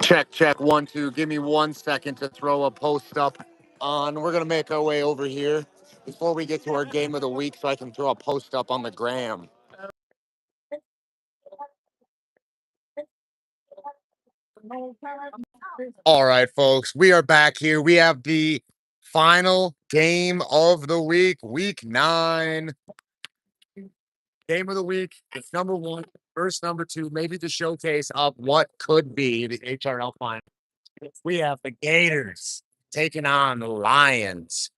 Check, check, 1, 2. Give me 1 second to throw a post up on. We're going to make our way over here before we get to our game of the week so I can throw a post up on the gram. All right, folks, we are back here. We have the final game of the week, week 9. Game of the week. It's number 1, verse number 2, maybe the showcase of what could be the HRL final. We have the Gators taking on the Lions.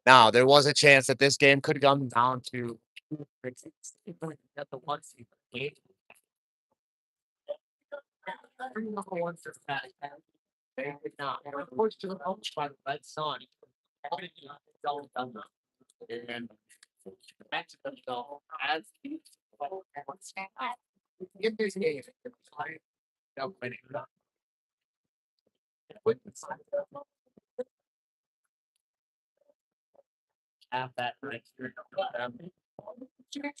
Now, there was a chance that this game could come down to get the 1 seed. They did not. They were pushed to the coach by the Red Sun. And Mexico, though, as in this game, they're winning. Have that right here.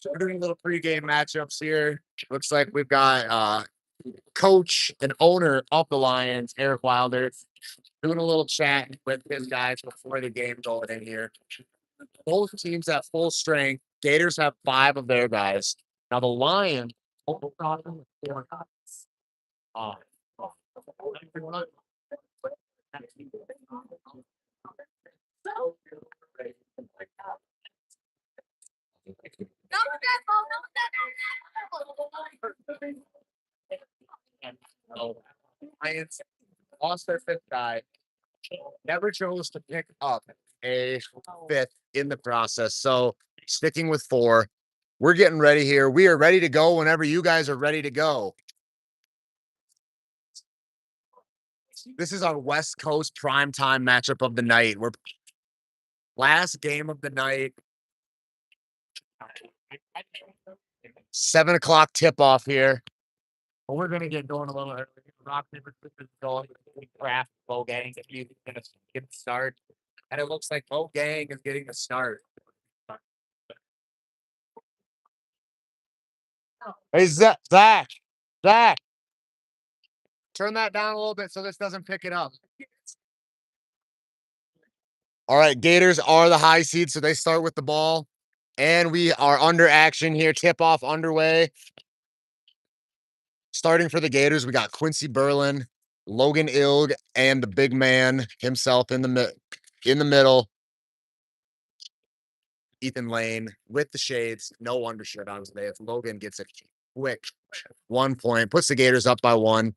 We're doing little pregame matchups here. Looks like we've got coach and owner of the Lions, Eric Wilder, doing a little chat with his guys before the game going in here. Both teams at full strength. Gators have 5 of their guys. Now the Lions, uh, Lions lost their 5th guy. Never chose to pick up a 5th in the process. So sticking with 4. We're getting ready here. We are ready to go whenever you guys are ready to go. This is our West Coast primetime matchup of the night. We're last game of the night. 7 o'clock tip off here. But we're gonna get going a little early. Rock paper scissors going. Craft Bo Gang is gonna get the start, and it looks like Bo Gang is getting the start. Hey Zach, turn that down a little bit so this doesn't pick it up. All right, Gators are the high seed, so they start with the ball, and we are under action here. Tip off underway. Starting for the Gators, we got Quincy Berlin, Logan Ilg, and the big man himself in the middle. Ethan Lane with the shades, no undershirt on today. If Logan gets a quick 1 point, puts the Gators up by 1.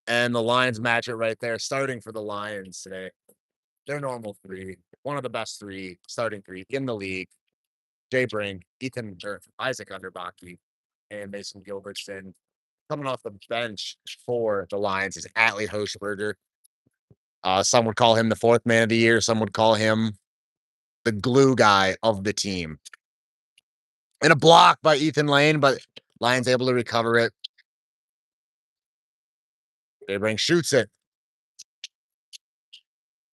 And the Lions match it right there, starting for the Lions today. Their normal 3, one of the best 3, starting 3 in the league. Jay Brink, Isaac Underbaki, and Mason Gilbertson. Coming off the bench for the Lions is Atlee Hochberger. Some would call him the 4th man of the year. Some would call him the glue guy of the team. And a block by Ethan Lane, but Lions able to recover it. Brink shoots it.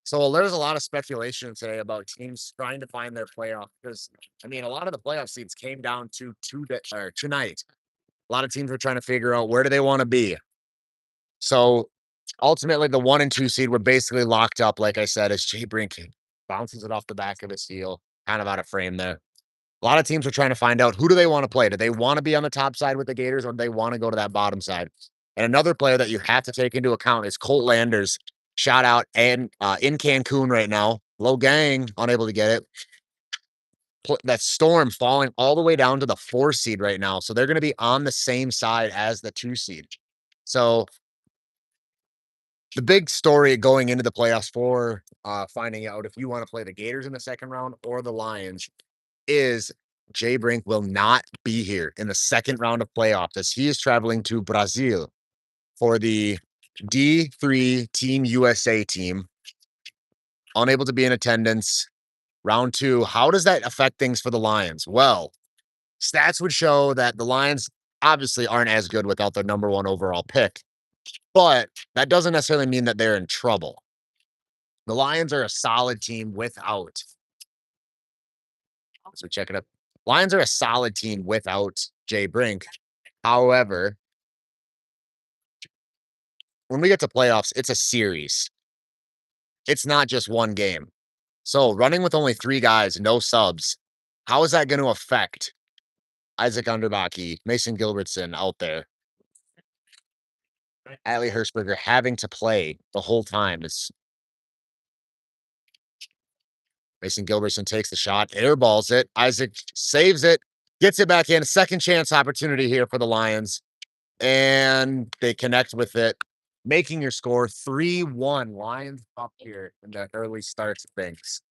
So there's a lot of speculation today about teams trying to find their playoff because, I mean, a lot of the playoff seeds came down to tonight. A lot of teams were trying to figure out where do they want to be. So ultimately, the 1 and 2 seed were basically locked up, like I said, as Jay Brink bounces it off the back of his heel, kind of out of frame there. A lot of teams are trying to find out who do they want to play. Do they want to be on the top side with the Gators or do they want to go to that bottom side? And another player that you have to take into account is Colt Landers. Shout out and in Cancun right now. Low Gang unable to get it. That Storm falling all the way down to the 4 seed right now. So they're going to be on the same side as the 2 seed. So the big story going into the playoffs for finding out if you want to play the Gators in the second round or the Lions is Jay Brink will not be here in the second round of playoffs as he is traveling to Brazil for the D3 Team USA team. Unable to be in attendance. Round 2. How does that affect things for the Lions? Well, stats would show that the Lions obviously aren't as good without their number 1 overall pick, but that doesn't necessarily mean that they're in trouble. The Lions are a solid team without. So check it up. Lions are a solid team without Jay Brink. However, when we get to playoffs, it's a series. It's not just one game. So running with only 3 guys, no subs, how is that gonna affect Isaac Underbaki, Mason Gilbertson out there? Ali Hirschberger having to play the whole time is Mason Gilbertson takes the shot, airballs it. Isaac saves it, gets it back in. Second chance opportunity here for the Lions, and they connect with it, making your score 3-1. Lions up here in the early starts of things.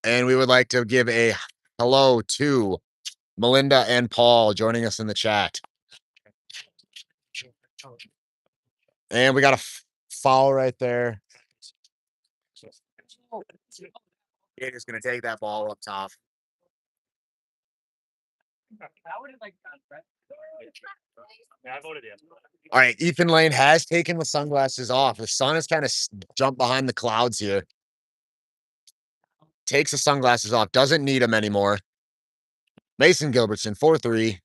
And we would like to give a hello to Melinda and Paul joining us in the chat. And we got a foul right there. Gators gonna take that ball up top. All right, Ethan Lane has taken the sunglasses off. The sun has kind of jumped behind the clouds here. Takes the sunglasses off, doesn't need them anymore. Mason Gilbertson, 4-3.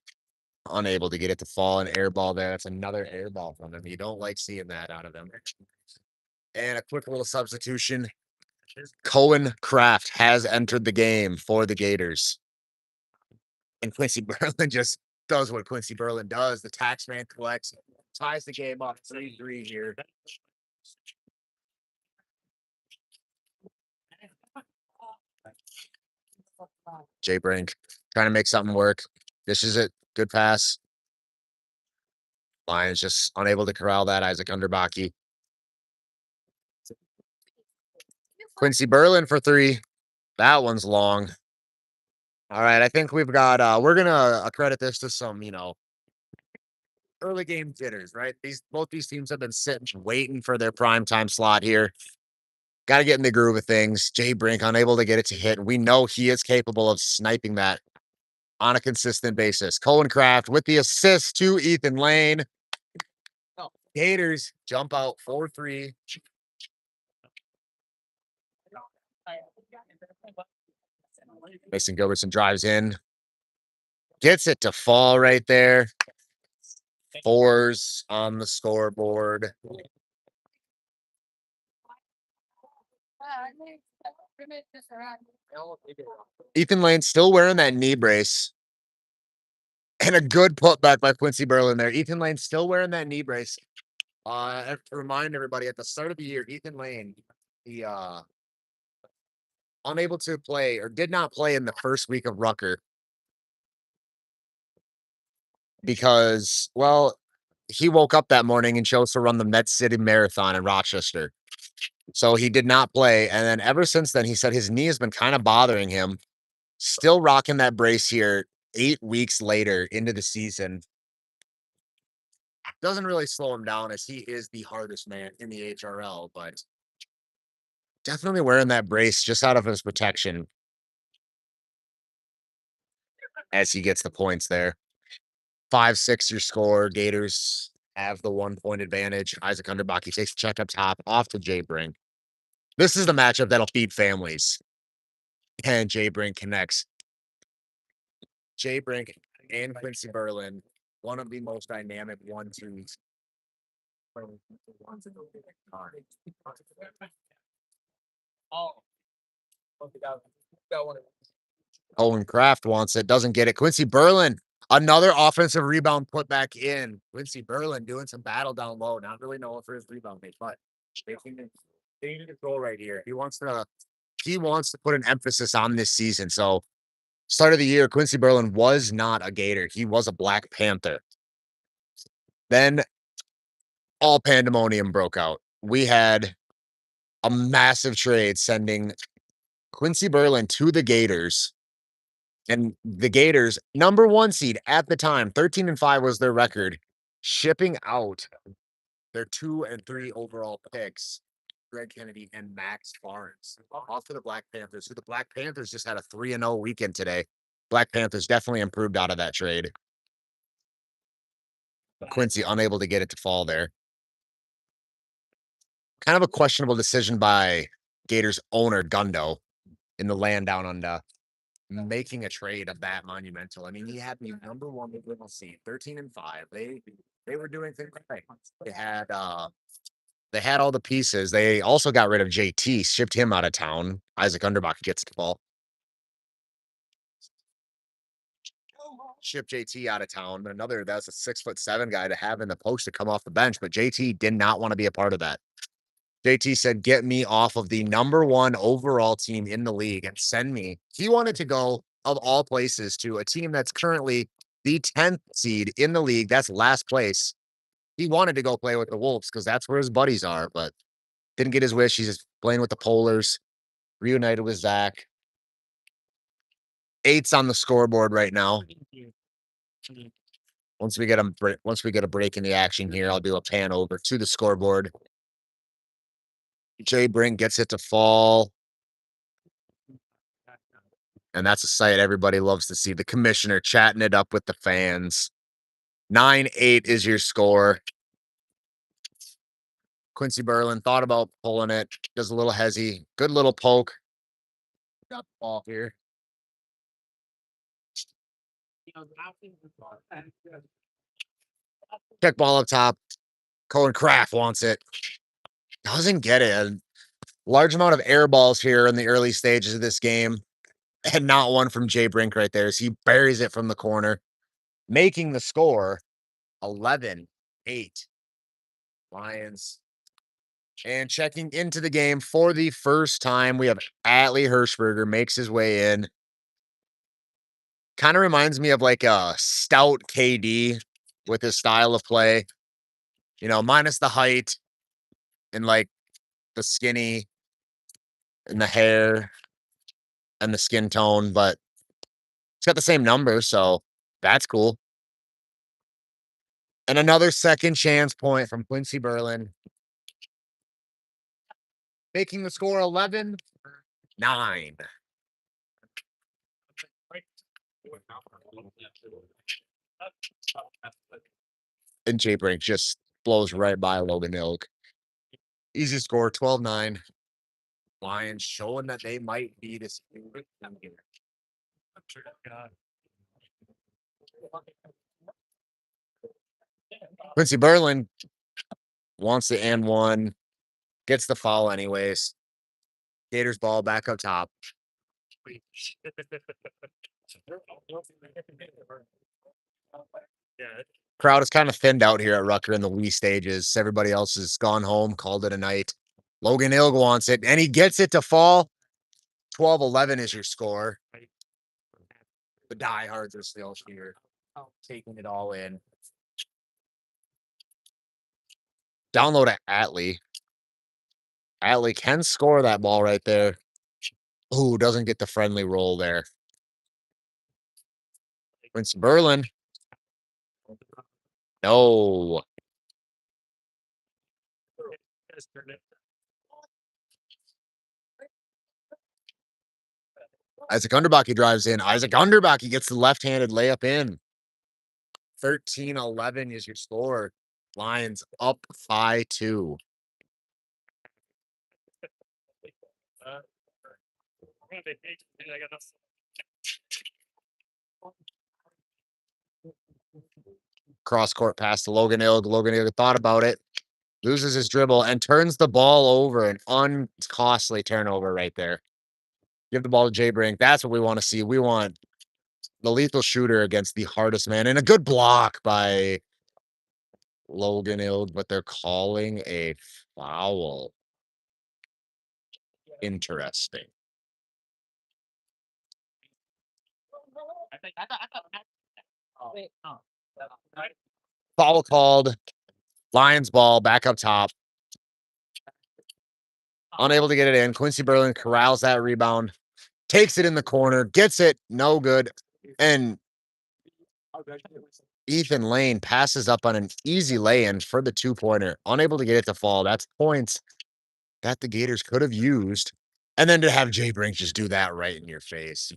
Unable to get it to fall, an air ball there. That's another air ball from him. You don't like seeing that out of them. And a quick little substitution. Cohen Kraft has entered the game for the Gators. And Quincy Berlin just does what Quincy Berlin does. The tax man collects, ties the game up 3-3 here. Jay Brink trying to make something work. This is it. Good pass. Lions just unable to corral that. Isaac Underbaki. Quincy Berlin for 3. That one's long. All right, I think we've got we're gonna accredit this to some, early game jitters, right? Both these teams have been sitting waiting for their prime time slot here. Got to get in the groove of things. Jay Brink unable to get it to hit. We know he is capable of sniping that on a consistent basis. Cohen Kraft with the assist to Ethan Lane. Gators jump out 4-3. Mason Gilbertson drives in. Gets it to fall right there. 4s on the scoreboard. Ethan Lane still wearing that knee brace. And a good putback by Quincy Berlin there. Ethan Lane still wearing that knee brace. I have to remind everybody at the start of the year, Ethan Lane, he unable to play or did not play in the first week of Rucker because, well, he woke up that morning and chose to run the Met City Marathon in Rochester. So he did not play. And then ever since then, he said his knee has been kind of bothering him. Still rocking that brace here 8 weeks later into the season. Doesn't really slow him down as he is the hardest man in the HRL, but definitely wearing that brace just out of his protection as he gets the points there. 5-6 your score. Gators have the 1-point advantage. Isaac Underbaki takes the check up top off to Jay Brink. This is the matchup that'll feed families. And Jay Brink connects. Jay Brink and Quincy Berlin, one of the most dynamic 1-2s. Owen Kraft wants it, doesn't get it. Quincy Berlin, another offensive rebound put back in. Quincy Berlin doing some battle down low, not really knowing for his rebound mate, but taking control right here. He wants to put an emphasis on this season. So start of the year, Quincy Berlin was not a Gator. He was a Black Panther. Then all pandemonium broke out. We had a massive trade sending Quincy Berlin to the Gators. And the Gators, number 1 seed at the time, 13-5 was their record, shipping out their 2 and 3 overall picks, Greg Kennedy and Max Barnes, off to the Black Panthers. So the Black Panthers just had a 3-0 weekend today. Black Panthers definitely improved out of that trade. Quincy unable to get it to fall there. Kind of a questionable decision by Gators owner Gundo in the land down under, making a trade of that monumental. I mean, he had the number 1 overall seed, 13-5. They were doing things right. They had all the pieces. They also got rid of JT, shipped him out of town. Isaac Underbach gets the ball. Ship JT out of town. That's a 6'7" guy to have in the post to come off the bench, but JT did not want to be a part of that. JT said, "Get me off of the number one overall team in the league and send me." He wanted to go, of all places, to a team that's currently the 10th seed in the league. That's last place. He wanted to go play with the Wolves because that's where his buddies are, but didn't get his wish. He's just playing with the Polars, reunited with Zach. 8's on the scoreboard right now. Once we get a break in the action here, I'll do a pan over to the scoreboard. Jay Brink gets it to fall. And that's a sight everybody loves to see. The commissioner chatting it up with the fans. 9-8 is your score. Quincy Berlin thought about pulling it. Does a little hezzy. Good little poke. Got the ball here. Check ball up top. Cohen Kraft wants it. Doesn't get it. A large amount of air balls here in the early stages of this game. And not one from Jay Brink right there. So he buries it from the corner, making the score 11-8. Lions. And checking into the game for the first time, we have Atlee Hirschberger makes his way in. Kind of reminds me of like a stout KD with his style of play, minus the height and like the skinny and the hair and the skin tone, but it's got the same number, so that's cool. And another second chance point from Quincy Berlin, making the score 11-9. And Jay Brink just blows right by Logan Ilk. Easy score, 12-9. Lions showing that they might be this. Quincy Berlin wants the and one, gets the foul anyways. Gators ball back up top. Crowd is kind of thinned out here at Rucker in the wee stages. Everybody else has gone home, called it a night. Logan Ilg wants it, and he gets it to fall. 12-11 is your score. The diehards are still here, taking it all in. Download to Atlee. Atlee can score that ball right there. Ooh, doesn't get the friendly roll there. Quincy Berlin. No. Isaac Underbach drives in. Isaac Underbach gets the left-handed layup in. 13-11 is your score. Lions up 5-2. Cross court pass to Logan Ilg. Logan Ilg thought about it, loses his dribble, and turns the ball over. An uncostly turnover right there. Give the ball to Jay Brink. That's what we want to see. We want the lethal shooter against the hardest man. And a good block by Logan Ilg, but they're calling a foul. Interesting. Foul called. Lions ball back up top. Unable to get it in. Quincy Berlin corrals that rebound. Takes it in the corner. Gets it. No good. And Ethan Lane passes up on an easy lay-in for the two-pointer. Unable to get it to fall. That's points that the Gators could have used. And then to have Jay Brink just do that right in your face. You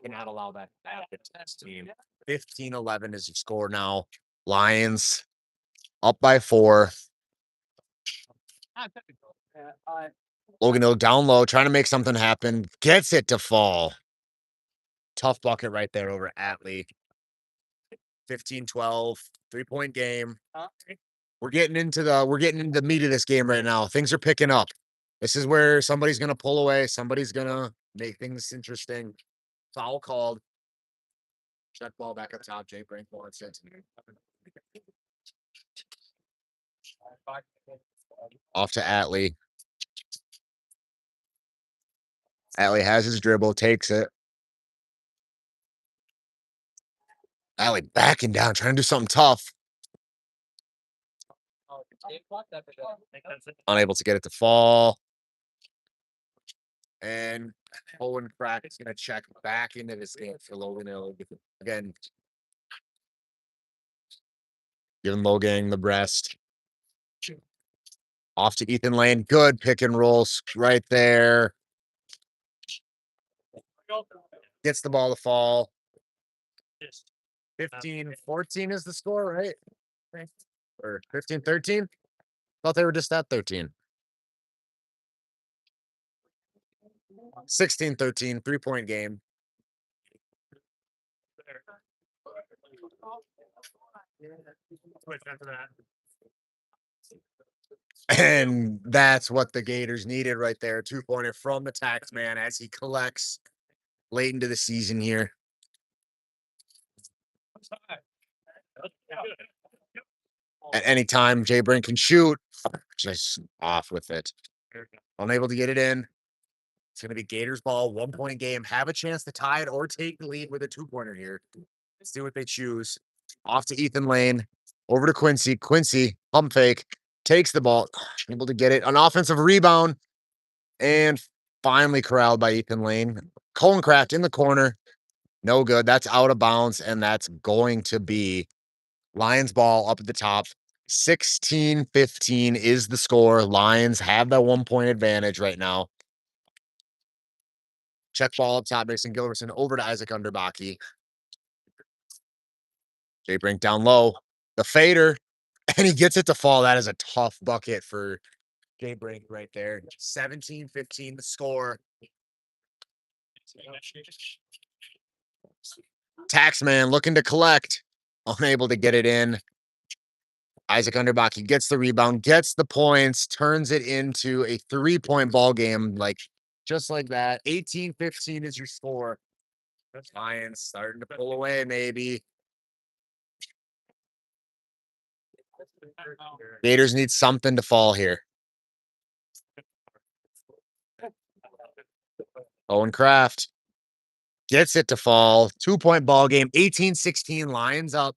cannot allow that to happen to this team. 15-11 is the score now. Lions up by 4. Logan Hill down low, trying to make something happen. Gets it to fall. Tough bucket right there over Atlee. 15-12, 3-point game. We're getting into the meat of this game right now. Things are picking up. This is where somebody's gonna pull away. Somebody's gonna make things interesting. Foul called. Check ball back up top. Jay Brink wants it. Off to Atlee. Atlee has his dribble, takes it. Atlee backing down, trying to do something tough. Unable to get it to fall. And Owen Crack is going to check back into this game for Logan Hill. Again, giving Logang the breast. Off to Ethan Lane. Good pick and rolls right there. Gets the ball to fall. 15-14 is the score, right? Or 15-13? Thought they were just at 13. 16-13, 3-point game. And that's what the Gators needed right there. 2-pointer from the tax man as he collects late into the season here. At any time, Jay Brink can shoot. Just off with it. Unable to get it in. It's going to be Gators ball, 1-point game. Have a chance to tie it or take the lead with a 2-pointer here. Let's see what they choose. Off to Ethan Lane. Over to Quincy. Quincy, pump fake. Takes the ball. Able to get it. An offensive rebound. And finally corralled by Ethan Lane. Colencraft in the corner. No good. That's out of bounds. And that's going to be Lions ball up at the top. 16-15 is the score. Lions have that 1-point advantage right now. Check ball up top. Mason Gilbertson over to Isaac Underbaki. Jay Brink down low. The fader. And he gets it to fall. That is a tough bucket for Jay Brink right there. 17-15 the score. Taxman looking to collect. Unable to get it in. Isaac Underbaki gets the rebound, gets the points, turns it into a 3-point ball game, just like that. 18-15 is your score. Lions starting to pull away, maybe. Gators need something to fall here. Owen Kraft gets it to fall. 2-point ball game. 18-16. Lions up.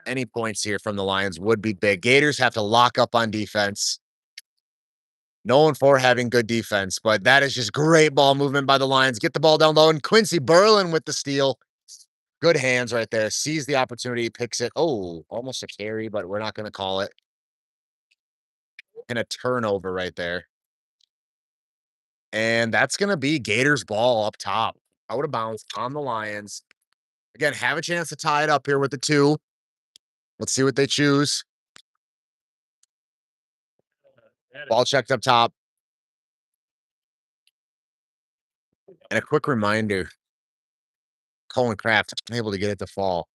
Any points here from the Lions would be big. Gators have to lock up on defense. Known for having good defense, but that is just great ball movement by the Lions. Get the ball down low, and Quincy Berlin with the steal. Good hands right there. Sees the opportunity, picks it. Oh, almost a carry, but we're not going to call it. And a turnover right there. And that's going to be Gators ball up top. Out of bounds on the Lions. Again, have a chance to tie it up here with the 2. Let's see what they choose. Ball checked up top. And a quick reminder, Colin Kraft unable to get it to fall.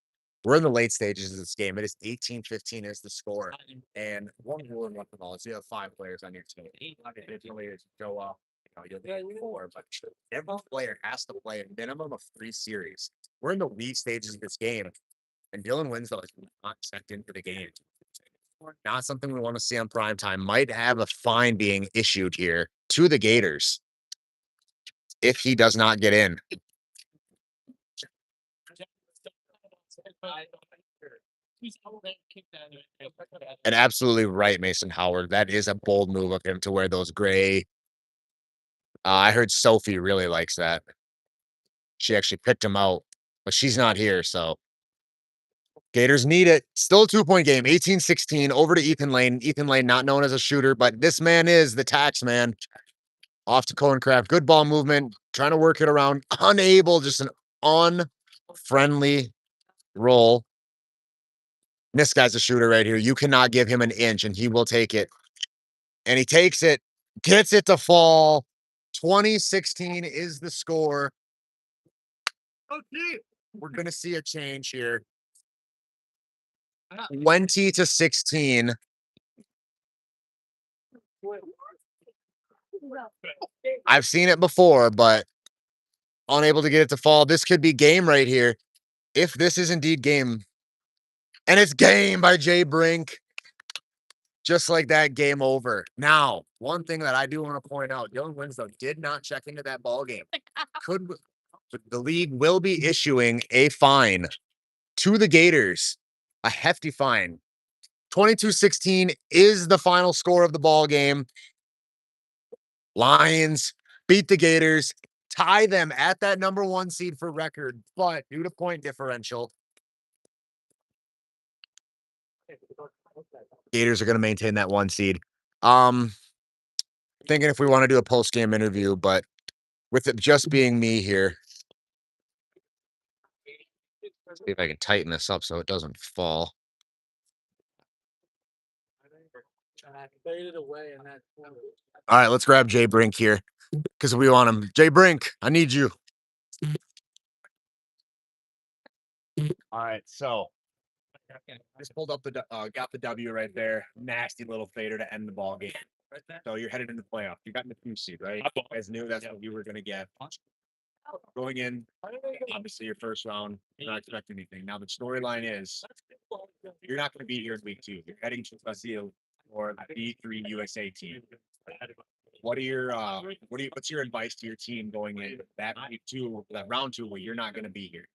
We're in the late stages of this game. It is 18-15 is the score. And one rule in one ball is you have 5 players on your team. If players go up, you'll get 4, but every player has to play a minimum of 3 series. We're in the lead stages of this game, and Dylan Winslow is not checked into the game. Not something we want to see on prime time. Might have a fine being issued here to the Gators if he does not get in. And absolutely right, Mason Howard. That is a bold move of him to wear those gray. I heard Sophie really likes that. She actually picked him out, but she's not here, so Gators need it. Still a 2-point game. 18-16 over to Ethan Lane. Ethan Lane, not known as a shooter, but this man is the tax man. Off to Cohencraft. Good ball movement. Trying to work it around. Unable. Just an unfriendly roll. This guy's a shooter right here. You cannot give him an inch, and he will take it. And he takes it. Gets it to fall. 20-16 is the score. we're going to see a change here. 20-16. I've seen it before, but unable to get it to fall. This could be game right here. If this is indeed game, and it's game by Jay Brink. Just like that, game over. Now, one thing that I do want to point out, Dylan Winslow did not check into that ball game. The league will be issuing a fine to the Gators, a hefty fine. 22-16 is the final score of the ball game. Lions beat the Gators, tie them at that number 1 seed for record, but due to point differential, Gators are going to maintain that 1 seed. Thinking if we want to do a post-game interview, but with it just being me here, see if I can tighten this up so it doesn't fall. All right, let's grab Jay Brink here because we want him. Jay Brink, I need you. All right, so just pulled up got the W right there. Nasty little fader to end the ball game. So you're headed into the playoff. You got in the 2 seed, right? You guys knew that's what you were going to get. Going in, obviously your first round, you're not expecting anything. Now the storyline is you're not going to be here in week 2. You're heading to Brazil or the B3 USA team. What's your advice to your team going in that week 2, that round 2 where you're not going to be here?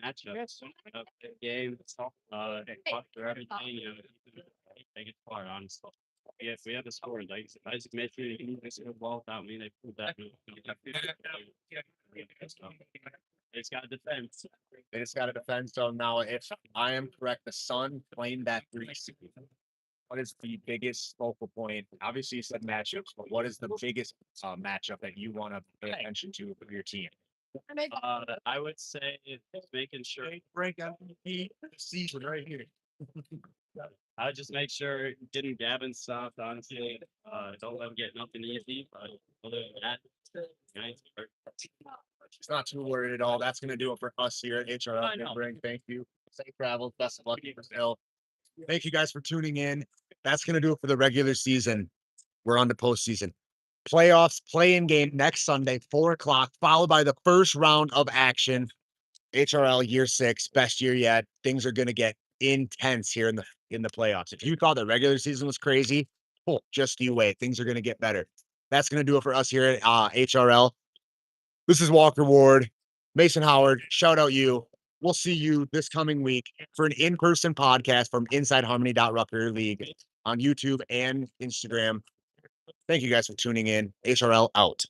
Matchups, game, for everything, take it far, honestly. Yeah, if we have a score, like Isaac Mayfield, he needs to ball without me. They proved that. It's got to defend. They just got to defend. So now, if I am correct, the Sun playing that 3 seed. What is the biggest focal point? Obviously, you said matchups, but what is the biggest matchup that you want to pay attention to for your team? I would say making sure Break out the season right here. I would just make sure getting Gavin soft, honestly. Don't let him get nothing easy. But other than that, nice work. It's not too worried at all. That's going to do it for us here at HRL. Thank you. Safe travels. Best of luck in Brazil. Thank you guys for tuning in. That's going to do it for the regular season. We're on to postseason. Playoffs, play-in game next Sunday, 4:00, followed by the first round of action. HRL year 6, best year yet. Things are going to get intense here in the playoffs. If you thought the regular season was crazy, just you wait. Things are going to get better. That's going to do it for us here at HRL. This is Walker Ward, Mason Howard. Shout out you. We'll see you this coming week for an in-person podcast from Inside Harmony.Rucker League on YouTube and Instagram. Thank you guys for tuning in. HRL out.